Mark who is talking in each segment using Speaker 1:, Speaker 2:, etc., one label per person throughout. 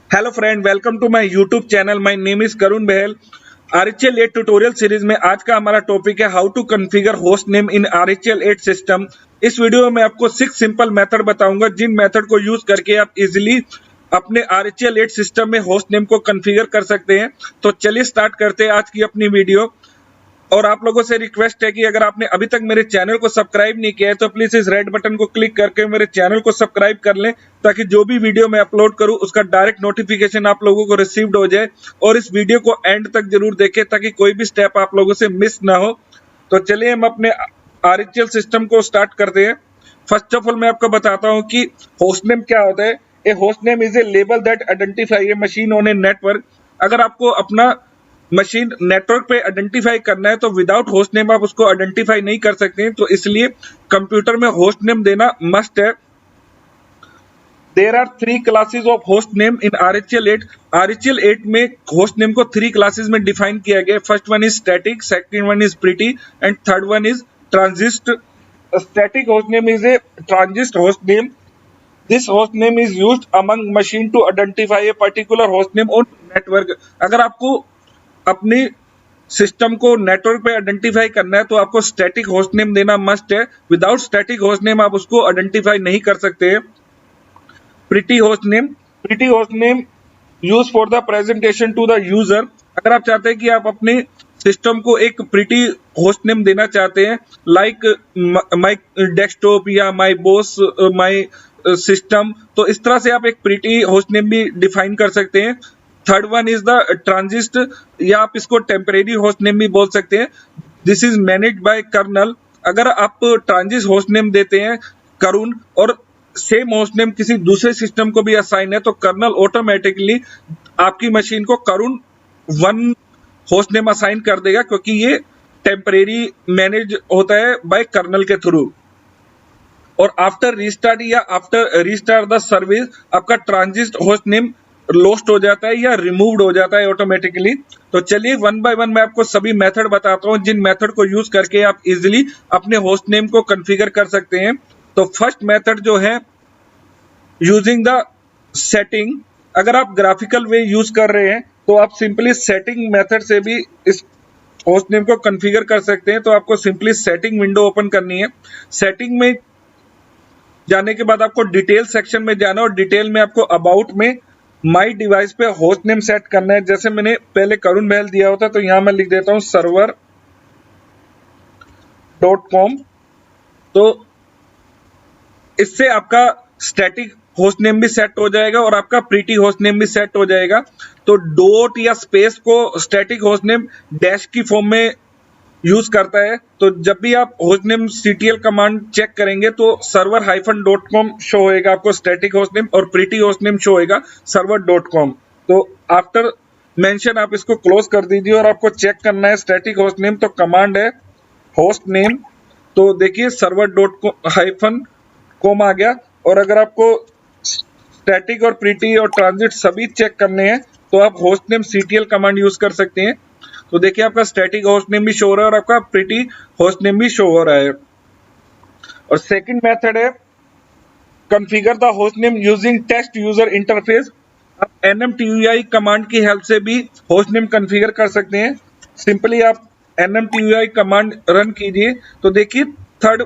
Speaker 1: Hello friend, welcome to my YouTube channel. My name is Karun Bahl. RHEL 8 tutorial series में आज का हमारा topic है how to configure host name in RHEL 8 सिस्टम। इस वीडियो में मैं आपको 6 सिंपल मेथड बताऊंगा जिन मेथड को यूज करके आप इजीली अपने RHEL 8 सिस्टम में होस्ट नेम को कॉन्फ़िगर कर सकते हैं। तो चलिए स्टार्ट करते हैं आज की अपनी वीडियो। और आप लोगों से रिक्वेस्ट है कि अगर आपने अभी तक मेरे चैनल को सब्सक्राइब नहीं किया है तो प्लीज इस रेड बटन को क्लिक करके मेरे चैनल को सब्सक्राइब कर लें, ताकि जो भी वीडियो मैं अपलोड करूं उसका डायरेक्ट नोटिफिकेशन आप लोगों को रिसीव्ड हो जाए। और इस वीडियो को एंड तक जरूर देखें ताकि कोई भी स्टेप आप लोगों से मिस ना हो। तो चलिए हम अपने RHEL सिस्टम को स्टार्ट करते हैं। फर्स्ट ऑफ ऑल मैं आपको बताता हूँ कि होस्ट नेम क्या होता है। A host name is a label that identify a machine on a network. अगर आपको अपना मशीन नेटवर्क पे आइडेंटिफाई करना है तो विदाउट होस्ट नेम आप उसको आइडेंटिफाई नहीं कर सकते हैं, तो इसलिए कंप्यूटर में होस्ट नेम देना मस्ट है। There are 3 classes of host name in RHEL 8। RHEL 8 में होस्ट नेम को 3 क्लासेस में डिफाइन किया गया है। First one is static, second one is pretty and third one is transient. Static host name is a transient host name. This host name is used among machine to identify a particular host name on network। अगर आपको अपनी system को network पे identify करना है तो आपको static host name देना मस्ट है। विदाउट स्टैटिक होस्ट नेम आप उसको आइडेंटिफाई नहीं कर सकते। Pretty host name use for the presentation to the user. अगर आप चाहते हैं कि आप अपने सिस्टम को एक प्रिटी होस्ट नेम देना चाहते हैं, लाइक माई डेस्कटॉप या माई बॉस माई सिस्टम, तो इस तरह से आप एक प्रिटी होस्ट नेम भी डिफाइन कर सकते हैं। थर्ड वन इज द ट्रांजिस्ट, या आप इसको टेम्परेरी होस्ट नेम भी बोल सकते हैं। This is managed by kernel. अगर आप ट्रांजिस्ट होस्ट नेम देते हैं करुण और सेम होस्ट नेम किसी दूसरे सिस्टम को भी असाइन है तो कर्नल ऑटोमेटिकली आपकी मशीन को करुण 1 होस्ट नेम असाइन कर देगा, क्योंकि ये टेम्परेरी मैनेज होता है बाय कर्नल के थ्रू। और आफ्टर रीस्टार्ट या आफ्टर रीस्टार्ट द सर्विस आपका ट्रांजिस्ट होस्ट नेम लॉस्ट हो जाता है या रिमूव्ड हो जाता है ऑटोमेटिकली। तो चलिए वन बाय वन मैं आपको सभी मेथड बताता हूं जिन मेथड को यूज करके आप इजीली अपने होस्ट नेम को कॉन्फ़िगर कर सकते हैं। तो फर्स्ट मेथड जो है यूजिंग द सेटिंग। अगर आप ग्राफिकल वे यूज कर रहे हैं तो आप सिंपली सेटिंग मेथड से भी इस होस्ट नेम को कॉन्फ़िगर कर सकते हैं। तो आपको सिंपली सेटिंग विंडो ओपन करनी है। सेटिंग में जाने के बाद आपको डिटेल सेक्शन में जाना और डिटेल में आपको अबाउट में माई डिवाइस पे होस्ट नेम सेट करना है। जैसे मैंने पहले करुण बहल दिया होता तो यहां मैं लिख देता हूं server.com। तो इससे आपका स्टैटिक होस्ट नेम भी सेट हो जाएगा और आपका प्रीटी होस्ट नेम भी सेट हो जाएगा। तो डॉट या स्पेस को स्टैटिक होस्ट नेम डैश की फॉर्म में यूज करता है। तो जब भी आप host name CTL command check करेंगे तो server-.com शो होएगा आपको स्टैटिक होस्ट नेम, और प्रीटी होस्ट नेम शो होएगा server.com। तो आफ्टर मेंशन आप इसको क्लोज कर दीजिए और आपको चेक करना है स्टैटिक होस्ट नेम। तो कमांड है होस्ट नेम, तो देखिए server.com आ गया। और अगर आपको स्टैटिक और प्रीटी और ट्रांजिट सभी चेक करने हैं तो आप host name CTL command use कर सकते हैं। तो देखिए आपका स्टैटिक होस्ट नेम भी शो हो रहा है और आपका प्रीटी होस्ट नेम भी शो हो रहा है। और सेकंड मेथड है configure the host name using text user interface. आप NMTUI कमांड की हेल्प से भी होस्ट नेम कॉन्फ़िगर कर सकते हैं। सिंपली आप NMTUI कमांड रन कीजिए तो देखिए थर्ड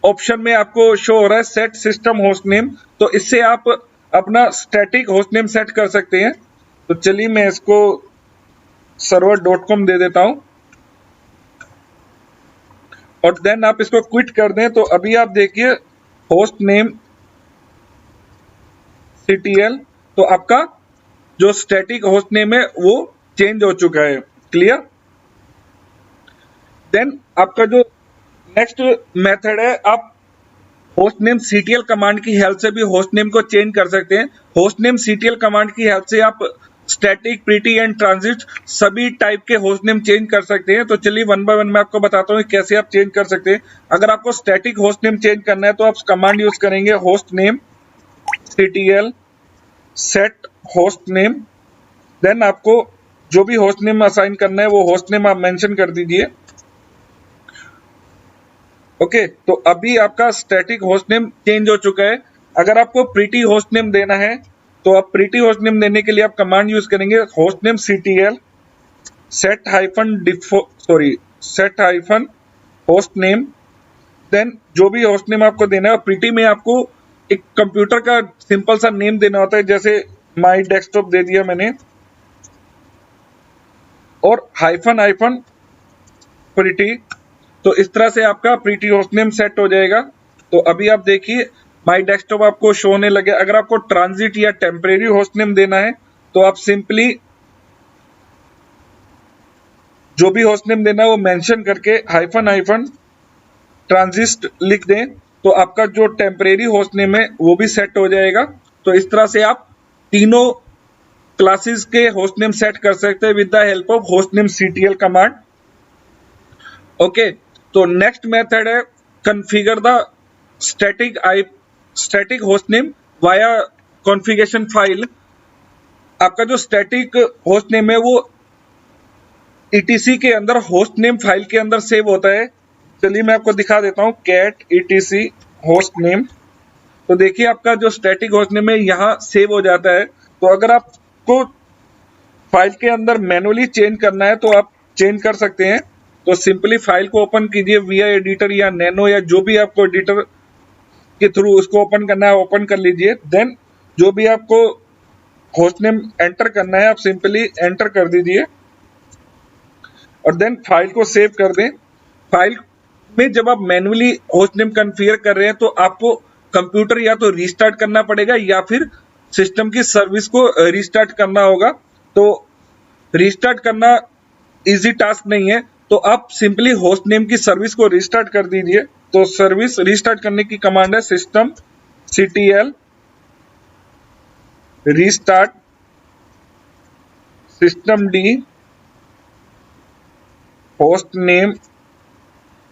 Speaker 1: ऑप्शन में आपको शो हो रहा है सेट सिस्टम होस्ट नेम। तो इससे आप अपना स्टैटिक होस्ट नेम सेट कर सकते हैं। तो चलिए मैं इसको server.com दे देता हूं और देन आप इसको क्विट कर दें। तो अभी आप देखिए होस्ट नेम CTL, तो आपका जो स्टैटिक होस्ट नेम है वो चेंज हो चुका है। क्लियर। देन आपका जो नेक्स्ट मेथड है, आप होस्ट नेम CTL कमांड की हेल्प से भी होस्ट नेम को चेंज कर सकते हैं। होस्ट नेम CTL कमांड की हेल्प से आप स्टैटिक, प्रीटी एंड ट्रांजिट सभी टाइप के होस्ट नेम चेंज कर सकते हैं। तो चलिए वन बाय वन मैं आपको बताता हूँ कैसे आप चेंज कर सकते हैं। अगर आपको स्टैटिक होस्ट नेम चेंज करना है तो आप कमांड यूज करेंगे host name CTL set host name. Then आपको जो भी होस्ट नेम असाइन करना है वो होस्ट नेम आप मेंशन कर दीजिए। ओके, तो अभी आपका स्टैटिक होस्ट नेम चेंज हो चुका है। अगर आपको प्रीटी होस्ट नेम देना है तो आप प्रीटी होस्ट नेम देने के लिए आप कमांड यूज करेंगे host name ctl set host name. Then जो भी होस्ट नेम आपको देना है, प्रीटी में आपको एक कंप्यूटर का सिंपल सा नेम देना होता है, जैसे माई डेस्कटॉप दे दिया मैंने, और हाइफन प्रीटी। तो इस तरह से आपका प्रीटी होस्ट नेम सेट हो जाएगा। तो अभी आप देखिए माई डेस्कटॉप आपको शो होने लगे। अगर आपको ट्रांजिट या टेम्परेरी होस्ट नेम देना है तो आप सिंपली जो भी होस्ट नेम देना है वो मेंशन करके हाइफन ट्रांजिस्ट लिख दें, तो आपका जो टेम्परेरी होस्ट नेम है वो भी सेट हो जाएगा। तो इस तरह से आप तीनों क्लासेस के होस्ट नेम सेट कर सकते हैं with the help of host name ctl command. Okay, तो नेक्स्ट मेथड है configure the static host name via configuration file. आपका जो स्टैटिक होस्ट नेम है वो etc के अंदर होस्ट नेम फाइल के अंदर सेव होता है। चलिए मैं आपको दिखा देता हूँ cat etc होस्ट नेम। तो देखिए आपका जो स्टैटिक होस्ट नेम है यहाँ सेव हो जाता है। तो अगर आपको फाइल के अंदर मैनुअली चेंज करना है तो आप चेंज कर सकते हैं। तो सिंपली फाइल को ओपन कीजिए विया एडिटर या नैनो या जो भी आपको एडिटर के थ्रू उसको ओपन करना है ओपन कर लीजिए। देन जो भी आपको होस्ट नेम एंटर करना है आप सिंपली एंटर कर दीजिए और देन फाइल को सेव कर दें। फाइल में जब आप मैन्युअली होस्ट नेम कॉन्फ़िगर कर रहे हैं तो आपको कंप्यूटर या तो रीस्टार्ट करना पड़ेगा या फिर सिस्टम की सर्विस को रीस्टार्ट करना होगा। तो रीस्टार्ट करना इजी टास्क नहीं है, तो आप सिंपली होस्ट नेम की सर्विस को रीस्टार्ट कर दीजिए। तो सर्विस रीस्टार्ट करने की कमांड है system ctl restart system D host name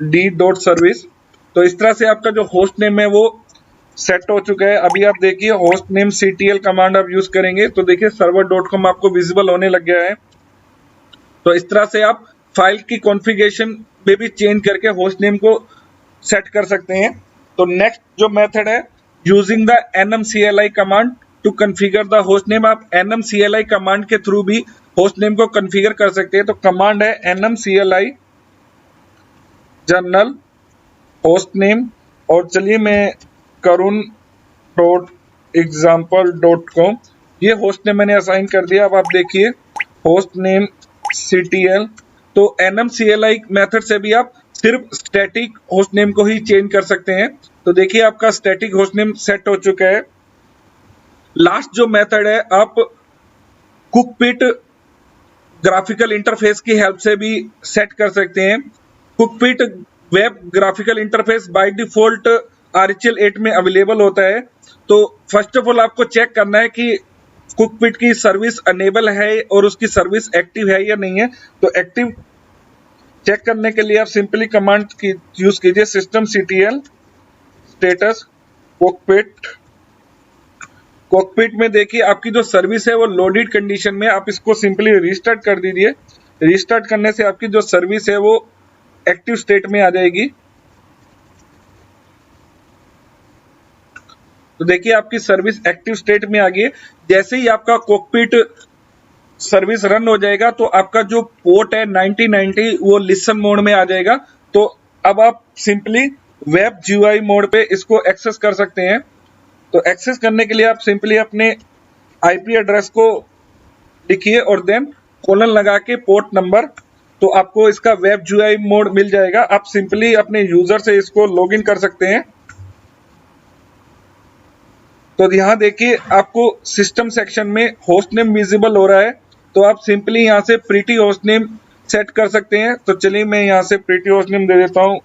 Speaker 1: d.service। तो इस तरह से आपका जो होस्ट नेम है वो सेट हो चुका है। अभी आप देखिए होस्ट नेम ctl कमांड आप यूज करेंगे तो देखिए server.com आपको विजिबल होने लग गया है। तो इस तरह से आप फाइल की कॉन्फ़िगरेशन में भी चेंज करके होस्ट नेम को सेट कर सकते हैं। तो नेक्स्ट जो मेथड है using the nmcli command to configure the host name. आप nmcli कमांड के थ्रू भी होस्ट नेम को कॉन्फ़िगर कर सकते हैं। तो कमांड है nmcli जनरल होस्ट नेम, और चलिए मैं karun.example.com ये होस्ट नेम मैंने असाइन कर दिया। अब आप देखिए होस्ट नेम ctl। तो nmcli मेथड से भी आप सिर्फ स्टैटिक होस्ट नेम को ही चेंज कर सकते हैं। तो देखिए आपका स्टैटिक होस्ट नेम सेट हो चुका है। लास्ट जो मेथड है आप कुकपिट ग्राफिकल इंटरफेस की हेल्प से भी सेट कर सकते हैं। Cockpit web graphical interface by default RHEL 8 में अवेलेबल होता है। तो फर्स्ट ऑफ ऑल आपको चेक करना है कि कुकपिट की सर्विस अनेबल है और उसकी सर्विस एक्टिव है या नहीं है। तो एक्टिव चेक करने के लिए आप सिंपली कमांड की यूज कीजिए सिस्टम ctl स्टेटस कॉकपिट में देखिए आपकी जो सर्विस है वो लोडेड कंडीशन में। आप इसको सिंपली रीस्टार्ट कर दीजिए। रीस्टार्ट करने से आपकी जो सर्विस है वो एक्टिव स्टेट में आ जाएगी। तो देखिए आपकी सर्विस एक्टिव स्टेट में आ गई है। जैसे ही आपका कॉकपिट सर्विस रन हो जाएगा तो आपका जो पोर्ट है 9090 वो लिसन मोड में आ जाएगा। तो अब आप सिंपली वेब GUI मोड पे इसको एक्सेस कर सकते हैं। तो एक्सेस करने के लिए आप सिंपली अपने IP एड्रेस को लिखिए और देन कोलन लगा के पोर्ट नंबर, तो आपको इसका वेब GUI मोड मिल जाएगा। आप सिंपली अपने यूजर से इसको लॉगिन कर सकते हैं। तो यहाँ देखिए आपको सिस्टम सेक्शन में होस्ट नेम विजिबल हो रहा है। तो आप सिंपली यहाँ से प्रीटी होस्ट नेम सेट कर सकते हैं। तो चलिए मैं यहाँ से प्रीटी होस्ट नेम दे देता हूँ।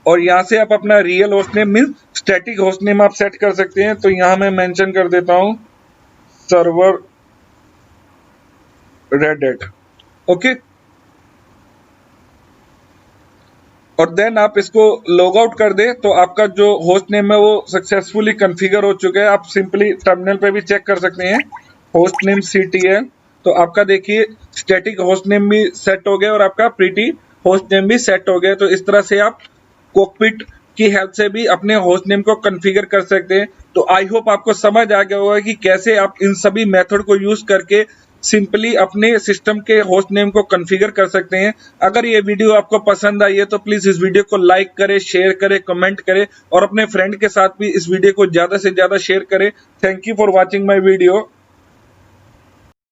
Speaker 1: और यहाँ से आप अपना real host name mean static host name आप सेट कर सकते हैं। तो यहाँ मैं मेंशन कर देता हूँ सर्वर रेडिट। ओके, और देन आप इसको लॉग आउट कर दे तो आपका जो होस्ट नेम है वो सक्सेसफुली कॉन्फ़िगर हो चुका है। आप सिंपली टर्मिनल पे भी चेक कर सकते हैं होस्ट नेम ctl। तो आपका देखिए स्टैटिक होस्ट नेम भी सेट हो गया और आपका प्रीटी होस्ट नेम भी सेट हो गया। तो इस तरह से आप कॉकपिट की हेल्प से भी अपने होस्ट नेम को कॉन्फ़िगर कर सकते हैं। तो आई होप आपको समझ आ गया होगा कि कैसे आप इन सभी मेथड को यूज करके सिंपली अपने सिस्टम के होस्ट नेम को कॉन्फ़िगर कर सकते हैं। अगर ये वीडियो आपको पसंद आई है तो प्लीज इस वीडियो को लाइक करें, शेयर करें, कमेंट करें और अपने फ्रेंड के साथ भी इस वीडियो को ज्यादा से ज्यादा शेयर करें। Thank you for watching my video.